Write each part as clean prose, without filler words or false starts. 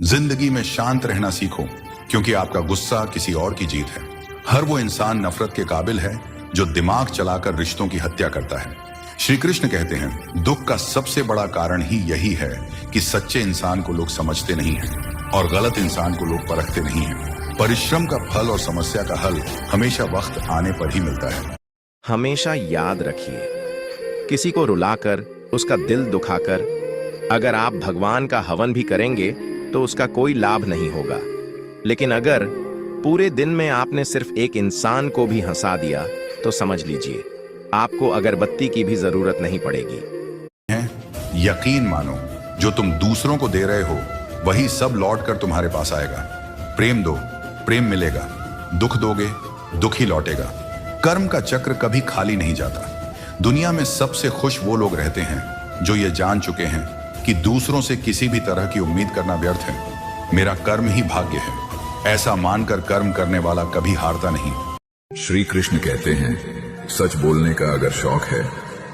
जिंदगी में शांत रहना सीखो, क्योंकि आपका गुस्सा किसी और की जीत है। हर वो इंसान नफरत के काबिल है जो दिमाग चलाकर रिश्तों की हत्या करता है। श्री कृष्ण कहते हैं, दुख का सबसे बड़ा कारण ही यही है कि सच्चे इंसान को लोग समझते नहीं हैं और गलत इंसान को लोग परखते नहीं हैं। परिश्रम का फल और समस्या का हल हमेशा वक्त आने पर ही मिलता है। हमेशा याद रखिए, किसी को रुलाकर, उसका दिल दुखाकर अगर आप भगवान का हवन भी करेंगे तो उसका कोई लाभ नहीं होगा। लेकिन अगर पूरे दिन में आपने सिर्फ एक इंसान को भी हंसा दिया तो समझ लीजिए आपको अगरबत्ती की भी जरूरत नहीं पड़ेगी। यकीन मानो, जो तुम दूसरों को दे रहे हो वही सब लौट कर तुम्हारे पास आएगा। प्रेम दो, प्रेम मिलेगा। दुख दोगे, दुख ही लौटेगा। कर्म का चक्र कभी खाली नहीं जाता। दुनिया में सबसे खुश वो लोग रहते हैं जो ये जान चुके हैं कि दूसरों से किसी भी तरह की उम्मीद करना व्यर्थ है। मेरा कर्म ही भाग्य है, ऐसा मानकर कर्म करने वाला कभी हारता नहीं। श्री कृष्ण कहते हैं, सच बोलने का अगर शौक है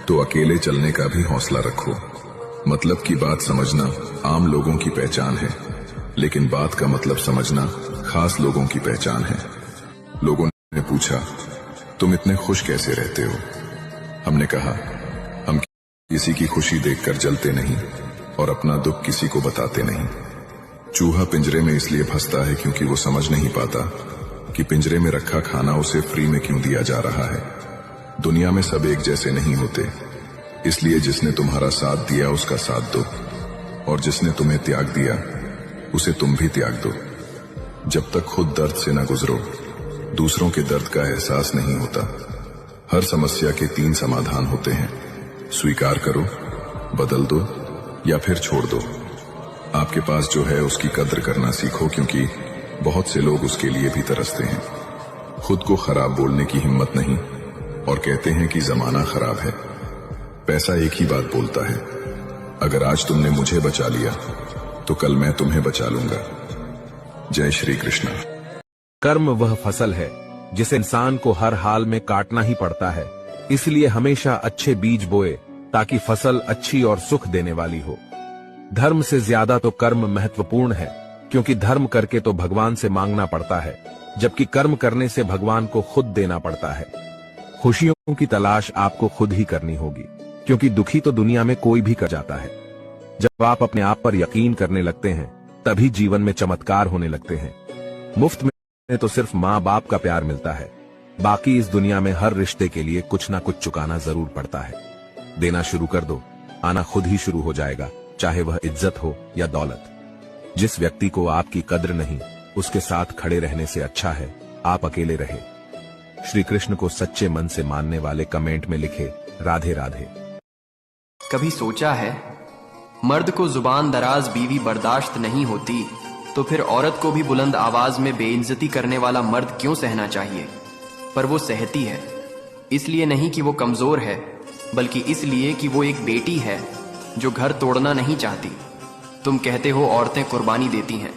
तो अकेले चलने का भी हौसला रखो। मतलब की बात समझना आम लोगों की पहचान है, लेकिन बात का मतलब समझना खास लोगों की पहचान है। लोगों ने पूछा, तुम इतने खुश कैसे रहते हो? हमने कहा, हम किसी की खुशी देखकर जलते नहीं और अपना दुख किसी को बताते नहीं। चूहा पिंजरे में इसलिए फंसता है क्योंकि वो समझ नहीं पाता कि पिंजरे में रखा खाना उसे फ्री में क्यों दिया जा रहा है। दुनिया में सब एक जैसे नहीं होते, इसलिए जिसने तुम्हारा साथ दिया उसका साथ दो, और जिसने तुम्हें त्याग दिया उसे तुम भी त्याग दो। जब तक खुद दर्द से न गुजरो, दूसरों के दर्द का एहसास नहीं होता। हर समस्या के 3 समाधान होते हैं, स्वीकार करो, बदल दो या फिर छोड़ दो। आपके पास जो है उसकी कद्र करना सीखो, क्योंकि बहुत से लोग उसके लिए भी तरसते हैं। खुद को खराब बोलने की हिम्मत नहीं और कहते हैं कि जमाना खराब है। पैसा एक ही बात बोलता है, अगर आज तुमने मुझे बचा लिया तो कल मैं तुम्हें बचा लूंगा। जय श्री कृष्ण। कर्म वह फसल है जिसे इंसान को हर हाल में काटना ही पड़ता है, इसलिए हमेशा अच्छे बीज बोए ताकि फसल अच्छी और सुख देने वाली हो। धर्म से ज्यादा तो कर्म महत्वपूर्ण है, क्योंकि धर्म करके तो भगवान से मांगना पड़ता है, जबकि कर्म करने से भगवान को खुद देना पड़ता है। खुशियों की तलाश आपको खुद ही करनी होगी, क्योंकि दुखी तो दुनिया में कोई भी कर जाता है। जब आप अपने आप पर यकीन करने लगते हैं तभी जीवन में चमत्कार होने लगते हैं। मुफ्त में तो सिर्फ माँ बाप का प्यार मिलता है, बाकी इस दुनिया में हर रिश्ते के लिए कुछ ना कुछ चुकाना जरूर पड़ता है। देना शुरू कर दो, आना खुद ही शुरू हो जाएगा, चाहे वह इज्जत हो या दौलत। जिस व्यक्ति को आपकी कद्र नहीं, उसके साथ खड़े रहने से अच्छा है आप अकेले रहे। श्री कृष्ण को सच्चे मन से मानने वाले कमेंट में लिखे, राधे राधे। कभी सोचा है, मर्द को जुबान दराज बीवी बर्दाश्त नहीं होती तो फिर औरत को भी बुलंद आवाज में बेइज्जती करने वाला मर्द क्यों सहना चाहिए? पर वो सहती है, इसलिए नहीं कि वो कमजोर है, बल्कि इसलिए कि वो एक बेटी है जो घर तोड़ना नहीं चाहती। तुम कहते हो औरतें कुर्बानी देती हैं,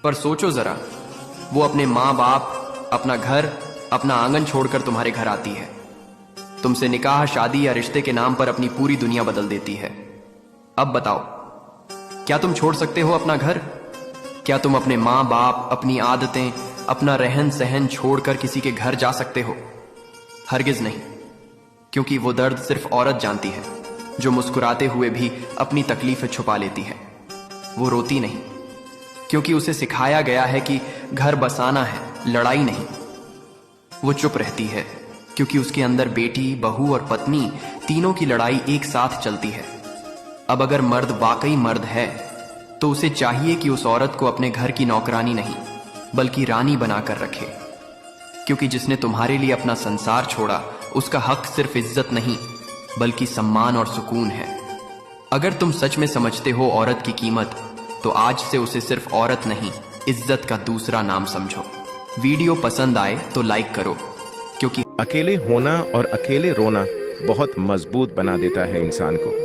पर सोचो जरा, वो अपने माँ बाप, अपना घर, अपना आंगन छोड़कर तुम्हारे घर आती है। तुमसे निकाह, शादी या रिश्ते के नाम पर अपनी पूरी दुनिया बदल देती है। अब बताओ, क्या तुम छोड़ सकते हो अपना घर? क्या तुम अपने माँ बाप, अपनी आदतें, अपना रहन सहन छोड़कर किसी के घर जा सकते हो? हरगिज नहीं, क्योंकि वो दर्द सिर्फ औरत जानती है, जो मुस्कुराते हुए भी अपनी तकलीफें छुपा लेती है। वो रोती नहीं, क्योंकि उसे सिखाया गया है कि घर बसाना है, लड़ाई नहीं। वो चुप रहती है, क्योंकि उसके अंदर बेटी, बहू और पत्नी तीनों की लड़ाई एक साथ चलती है। अब अगर मर्द वाकई मर्द है तो उसे चाहिए कि उस औरत को अपने घर की नौकरानी नहीं बल्कि रानी बनाकर रखे, क्योंकि जिसने तुम्हारे लिए अपना संसार छोड़ा उसका हक सिर्फ इज्जत नहीं बल्कि सम्मान और सुकून है। अगर तुम सच में समझते हो औरत की कीमत, तो आज से उसे सिर्फ औरत नहीं, इज्जत का दूसरा नाम समझो। वीडियो पसंद आए तो लाइक करो, क्योंकि अकेले होना और अकेले रोना बहुत मजबूत बना देता है इंसान को।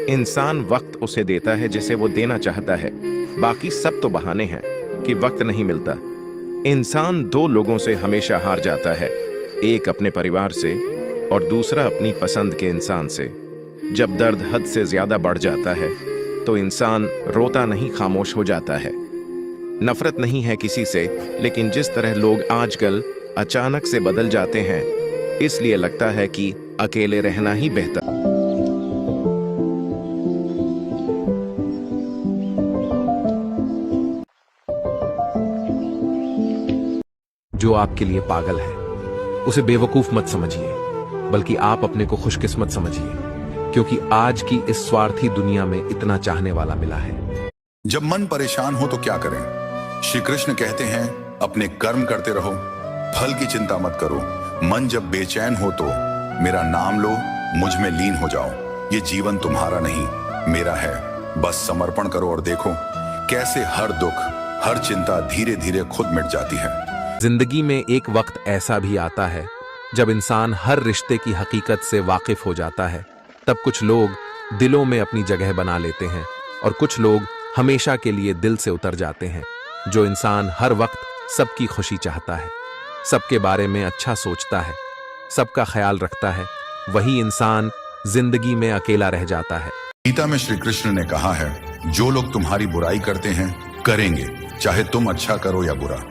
इंसान वक्त उसे देता है जिसे वो देना चाहता है, बाकी सब तो बहाने हैं कि वक्त नहीं मिलता। इंसान 2 लोगों से हमेशा हार जाता है, एक अपने परिवार से और दूसरा अपनी पसंद के इंसान से। जब दर्द हद से ज्यादा बढ़ जाता है तो इंसान रोता नहीं खामोश हो जाता है। नफरत नहीं है किसी से, लेकिन जिस तरह लोग आजकल अचानक से बदल जाते हैं, इसलिए लगता है कि अकेले रहना ही बेहतर। जो आपके लिए पागल है उसे बेवकूफ मत समझिए, बल्कि आप अपने को खुशकिस्मत समझिए, क्योंकि आज की इस स्वार्थी दुनिया में इतना चाहने वाला मिला है। जब मन परेशान हो तो क्या करें? श्री कृष्ण कहते हैं अपने कर्म करते रहो, फल की चिंता मत करो। मन जब बेचैन हो तो मेरा नाम लो, मुझ में लीन हो जाओ। ये जीवन तुम्हारा नहीं मेरा है, बस समर्पण करो और देखो कैसे हर दुख हर चिंता धीरे धीरे खुद मिट जाती है। जिंदगी में एक वक्त ऐसा भी आता है जब इंसान हर रिश्ते की हकीकत से वाकिफ हो जाता है। तब कुछ लोग दिलों में अपनी जगह बना लेते हैं और कुछ लोग हमेशा के लिए दिल से उतर जाते हैं। जो इंसान हर वक्त सबकी खुशी चाहता है, सबके बारे में अच्छा सोचता है, सबका ख्याल रखता है, वही इंसान जिंदगी में अकेला रह जाता है। गीता में श्री कृष्ण ने कहा है, जो लोग तुम्हारी बुराई करते हैं करेंगे, चाहे तुम अच्छा करो या बुरा।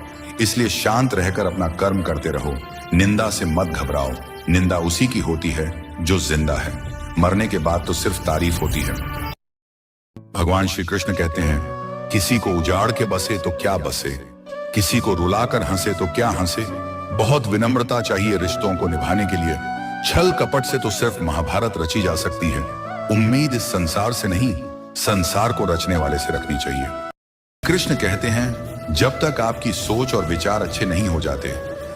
इसलिए शांत रहकर अपना कर्म करते रहो। निंदा से मत घबराओ, निंदा उसी की होती है जो जिंदा है। मरने के बाद तो सिर्फ तारीफ होती है। भगवान श्री कृष्ण कहते हैं, किसी को उजाड़ के बसे तो क्या बसे, किसी को रुलाकर हंसे तो क्या हंसे। बहुत विनम्रता चाहिए रिश्तों को निभाने के लिए। छल कपट से तो सिर्फ महाभारत रची जा सकती है। उम्मीद इस संसार से नहीं, संसार को रचने वाले से रखनी चाहिए। कृष्ण कहते हैं, जब तक आपकी सोच और विचार अच्छे नहीं हो जाते,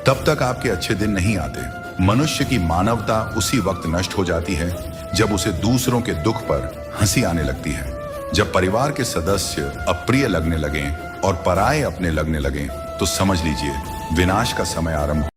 तब तक आपके अच्छे दिन नहीं आते। मनुष्य की मानवता उसी वक्त नष्ट हो जाती है जब उसे दूसरों के दुख पर हंसी आने लगती है। जब परिवार के सदस्य अप्रिय लगने लगें और पराये अपने लगने लगें, तो समझ लीजिए विनाश का समय आरंभ